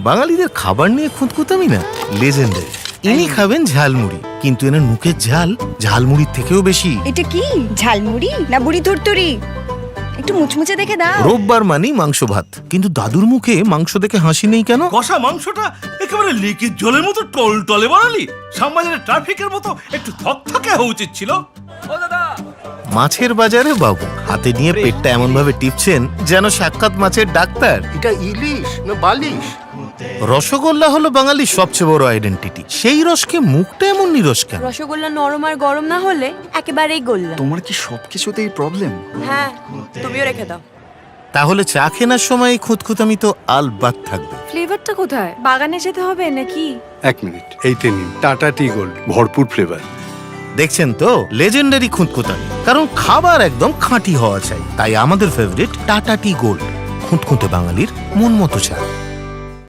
বাঙালিদের খাবার নিয়ে খুঁতখুঁতামি না লেজেন্ডারি। ইনি খাবেন ঝালমুড়ি, কিন্তু এনার মুখের ঝাল ঝালমুড়ির থেকেও বেশি। এটা কি ঝালমুড়ি না বুড়ি ধরতরি? একটু মুচমুচে দেখে দাও। রোববার মানেই মাংস ভাত, কিন্তু দাদুর মুখে মাংস দেখে হাসি নেই কেন? কষা মাংসটা একেবারে লেকের জলের মতো টলটলে বানালি। শ্যামবাজারের ট্রাফিকের মতো একটু থকথকে হওয়া উচিত ছিল। মাছের বাজারে বাবু হাতে নিয়ে পেটটা এমন ভাবে টিপছেন যেন সাক্ষাৎ মাছের ডাক্তার। এটা ইলিশ না বালিশ? রসগোল্লা হলো বাঙালির সবচেয়ে বড় আইডেন্টিটি। সেই রসকে মুখটা এমন নিরস কেন? রসগোল্লা নরম আর গরম না হলে একেবারেই গোল্লা। তোমার কি সবকিছুতেই প্রবলেম? হ্যাঁ, তুমিও রেখে দাও। তাহলে চা কেনার সময় এই খুঁতখুঁতামি তো আলবাত থাকবে। ফ্লেভারটা কোথায়? বাগানে যেতে হবে নাকি? 1 মিনিট, এইতে নিন টাটা টি গোল্ড, ভরপুর ফ্লেভার। দেখছেন তো, লেজেন্ডারি খুঁতখুঁতামি। কারণ খাবার একদম খাঁটি হওয়া চাই। তাই আমাদের ফেভারিট টাটা টি গোল্ড, খুঁতখুঁতে বাঙালির মন মতো চা।